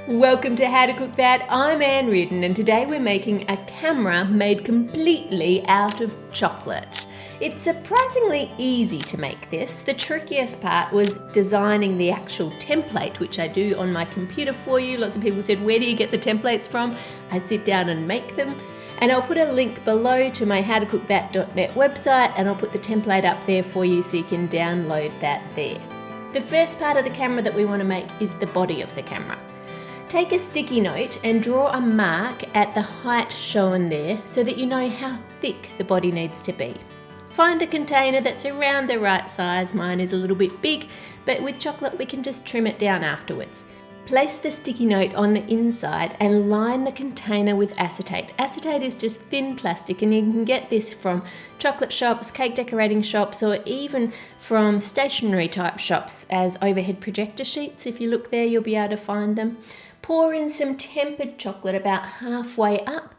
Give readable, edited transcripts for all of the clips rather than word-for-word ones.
Welcome to How to Cook That. I'm Ann Reardon and today we're making a camera made completely out of chocolate. It's surprisingly easy to make this. The trickiest part was designing the actual template, which I do on my computer for you. Lots of people said, where do you get the templates from? I sit down and make them. And I'll put a link below to my howtocookthat.net website and I'll put the template up there for you so you can download that there. The first part of the camera that we want to make is the body of the camera. Take a sticky note and draw a mark at the height shown there so that you know how thick the body needs to be. Find a container that's around the right size. Mine is a little bit big, but with chocolate we can just trim it down afterwards. Place the sticky note on the inside and line the container with acetate. Acetate is just thin plastic and you can get this from chocolate shops, cake decorating shops, or even from stationery type shops as overhead projector sheets. If you look there, you'll be able to find them. Pour in some tempered chocolate about halfway up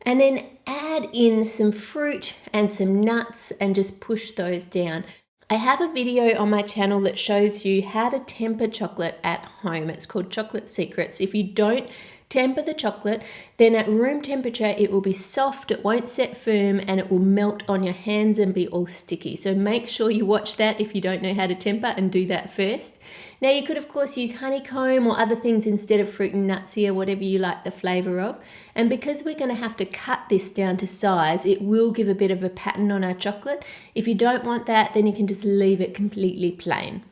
and then add in some fruit and some nuts and just push those down. I have a video on my channel that shows you how to temper chocolate at home. It's called Chocolate Secrets. If you don't temper the chocolate, then at room temperature it will be soft, it won't set firm, and it will melt on your hands and be all sticky. So make sure you watch that if you don't know how to temper and do that first. Now you could of course use honeycomb or other things instead of fruit and nutsy or whatever you like the flavour of. And because we're going to have to cut this down to size, it will give a bit of a pattern on our chocolate. If you don't want that, then you can just leave it completely plain.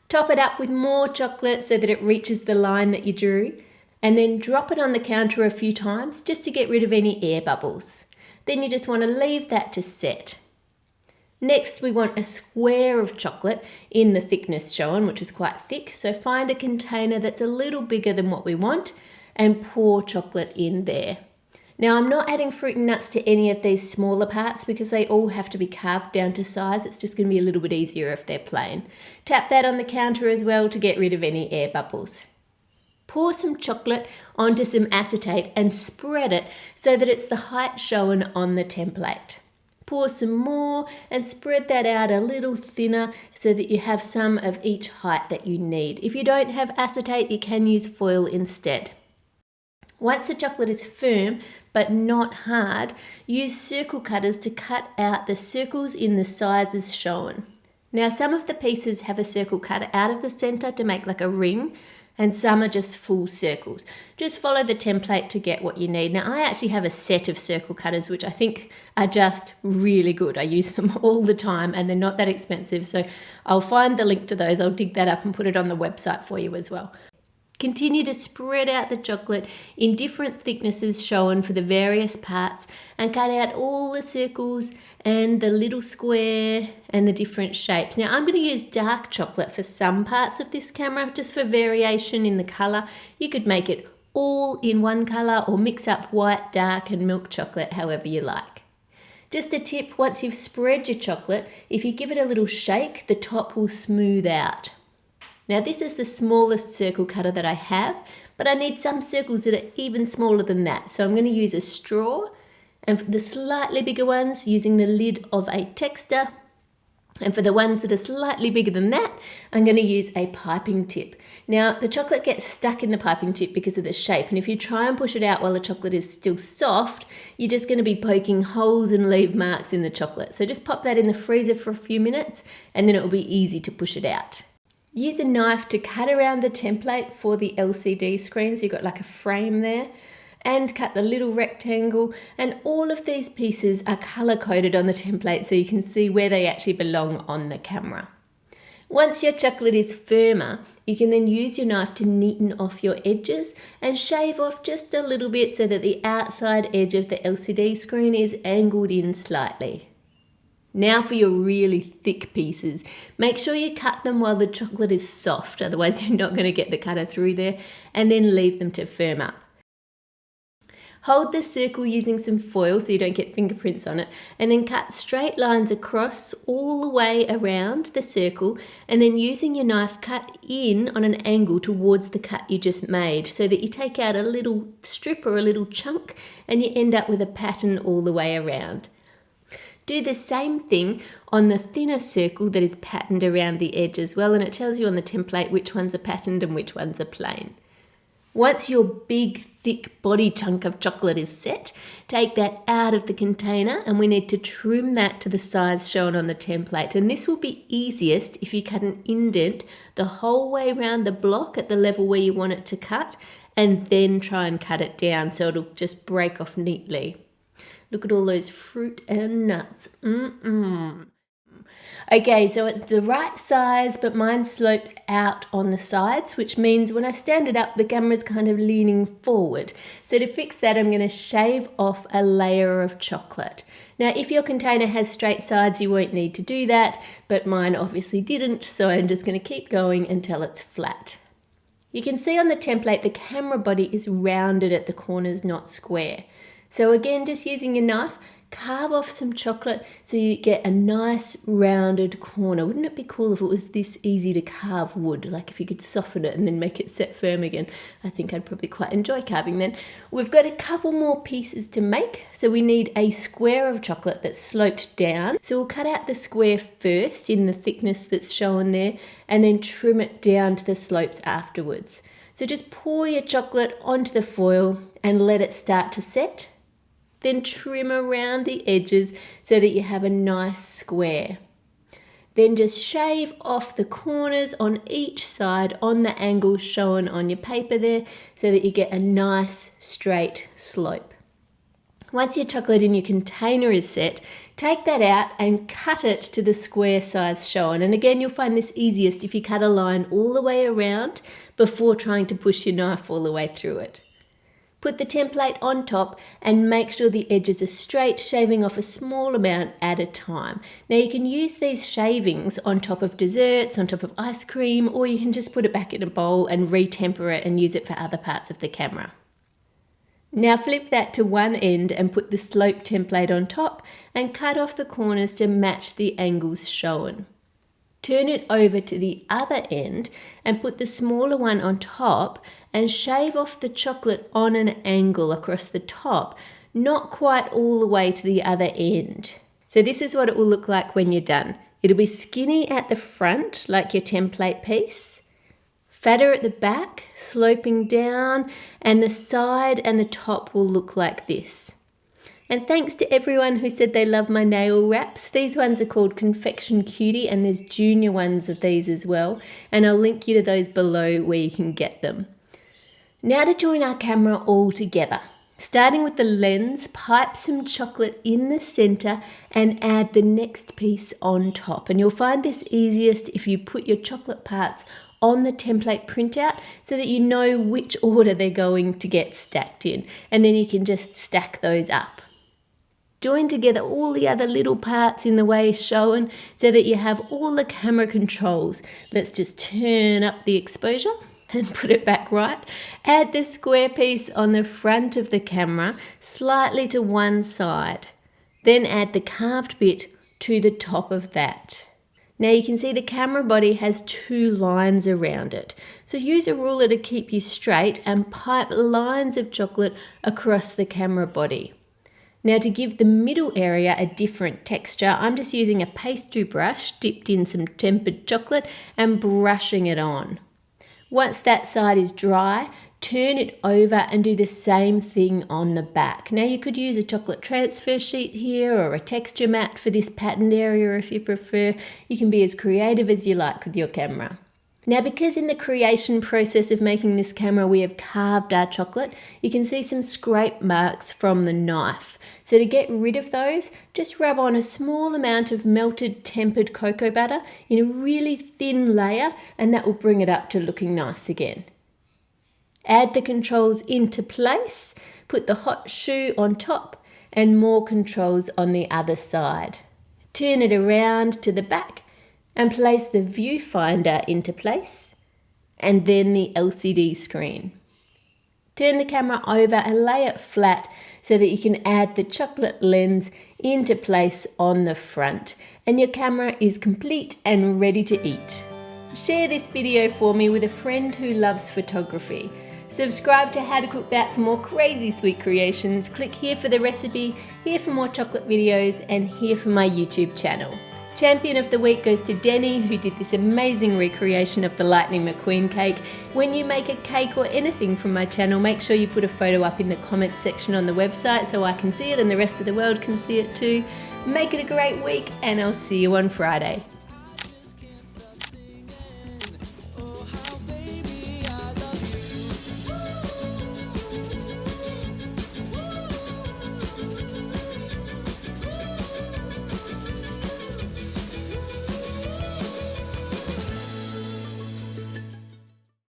Top it up with more chocolate so that it reaches the line that you drew. And then drop it on the counter a few times just to get rid of any air bubbles. Then you just want to leave that to set. Next, we want a square of chocolate in the thickness shown, which is quite thick. So find a container that's a little bigger than what we want and pour chocolate in there. Now, I'm not adding fruit and nuts to any of these smaller parts because they all have to be carved down to size. It's just going to be a little bit easier if they're plain. Tap that on the counter as well to get rid of any air bubbles. Pour some chocolate onto some acetate and spread it so that it's the height shown on the template. Pour some more and spread that out a little thinner so that you have some of each height that you need. If you don't have acetate, you can use foil instead. Once the chocolate is firm but not hard, use circle cutters to cut out the circles in the sizes shown. Now, some of the pieces have a circle cut out of the center to make like a ring, and some are just full circles. Just follow the template to get what you need. Now, I actually have a set of circle cutters, which I think are just really good. I use them all the time and they're not that expensive. So I'll find the link to those. I'll dig that up and put it on the website for you as well. Continue to spread out the chocolate in different thicknesses shown for the various parts and cut out all the circles and the little square and the different shapes. Now I'm going to use dark chocolate for some parts of this camera just for variation in the colour. You could make it all in one colour or mix up white, dark and milk chocolate however you like. Just a tip, once you've spread your chocolate, if you give it a little shake, the top will smooth out. Now this is the smallest circle cutter that I have, but I need some circles that are even smaller than that. So I'm going to use a straw, and for the slightly bigger ones, using the lid of a texter. And for the ones that are slightly bigger than that, I'm going to use a piping tip. Now the chocolate gets stuck in the piping tip because of the shape, and if you try and push it out while the chocolate is still soft, you're just going to be poking holes and leave marks in the chocolate. So just pop that in the freezer for a few minutes and then it will be easy to push it out. Use a knife to cut around the template for the LCD screen, so you've got like a frame there, and cut the little rectangle, and all of these pieces are color coded on the template so you can see where they actually belong on the camera. Once your chocolate is firmer, you can then use your knife to neaten off your edges and shave off just a little bit so that the outside edge of the LCD screen is angled in slightly. Now for your really thick pieces. Make sure you cut them while the chocolate is soft, otherwise you're not going to get the cutter through there, and then leave them to firm up. Hold the circle using some foil so you don't get fingerprints on it, and then cut straight lines across all the way around the circle, and then using your knife cut in on an angle towards the cut you just made so that you take out a little strip or a little chunk and you end up with a pattern all the way around. Do the same thing on the thinner circle that is patterned around the edge as well, and it tells you on the template which ones are patterned and which ones are plain. Once your big, thick body chunk of chocolate is set, take that out of the container and we need to trim that to the size shown on the template. And this will be easiest if you cut an indent the whole way around the block at the level where you want it to cut, and then try and cut it down so it'll just break off neatly. Look at all those fruit and nuts. Okay, so it's the right size, but mine slopes out on the sides, which means when I stand it up, the camera's kind of leaning forward. So to fix that, I'm going to shave off a layer of chocolate. Now, if your container has straight sides, you won't need to do that, but mine obviously didn't, so I'm just going to keep going until it's flat. You can see on the template, the camera body is rounded at the corners, not square. So again, just using your knife, carve off some chocolate so you get a nice rounded corner. Wouldn't it be cool if it was this easy to carve wood? Like if you could soften it and then make it set firm again. I think I'd probably quite enjoy carving then. We've got a couple more pieces to make. So we need a square of chocolate that's sloped down. So we'll cut out the square first in the thickness that's shown there and then trim it down to the slopes afterwards. So just pour your chocolate onto the foil and let it start to set. Then trim around the edges so that you have a nice square. Then just shave off the corners on each side on the angles shown on your paper there so that you get a nice straight slope. Once your chocolate in your container is set, take that out and cut it to the square size shown. And again, you'll find this easiest if you cut a line all the way around before trying to push your knife all the way through it. Put the template on top and make sure the edges are straight, shaving off a small amount at a time. Now you can use these shavings on top of desserts, on top of ice cream, or you can just put it back in a bowl and re-temper it and use it for other parts of the camera. Now flip that to one end and put the slope template on top and cut off the corners to match the angles shown. Turn it over to the other end and put the smaller one on top and shave off the chocolate on an angle across the top, not quite all the way to the other end. So this is what it will look like when you're done. It'll be skinny at the front, like your template piece, fatter at the back, sloping down, and the side and the top will look like this. And thanks to everyone who said they love my nail wraps. These ones are called Confection Cutie, and there's junior ones of these as well. And I'll link you to those below where you can get them. Now to join our camera all together. Starting with the lens, pipe some chocolate in the center and add the next piece on top. And you'll find this easiest if you put your chocolate parts on the template printout so that you know which order they're going to get stacked in. And then you can just stack those up. Join together all the other little parts in the way shown so that you have all the camera controls. Let's just turn up the exposure and put it back right. Add the square piece on the front of the camera slightly to one side. Then add the carved bit to the top of that. Now you can see the camera body has two lines around it. So use a ruler to keep you straight and pipe lines of chocolate across the camera body. Now to give the middle area a different texture, I'm just using a pastry brush dipped in some tempered chocolate and brushing it on. Once that side is dry, turn it over and do the same thing on the back. Now you could use a chocolate transfer sheet here or a texture mat for this patterned area if you prefer. You can be as creative as you like with your camera. Now because in the creation process of making this camera we have carved our chocolate, you can see some scrape marks from the knife. So to get rid of those, just rub on a small amount of melted tempered cocoa butter in a really thin layer and that will bring it up to looking nice again. Add the controls into place, put the hot shoe on top and more controls on the other side. Turn it around to the back and place the viewfinder into place and then the LCD screen. Turn the camera over and lay it flat so that you can add the chocolate lens into place on the front and your camera is complete and ready to eat. Share this video for me with a friend who loves photography. Subscribe to How to Cook That for more crazy sweet creations. Click here for the recipe, here for more chocolate videos and here for my YouTube channel. Champion of the week goes to Denny, who did this amazing recreation of the Lightning McQueen cake. When you make a cake or anything from my channel, make sure you put a photo up in the comments section on the website so I can see it and the rest of the world can see it too. Make it a great week, and I'll see you on Friday.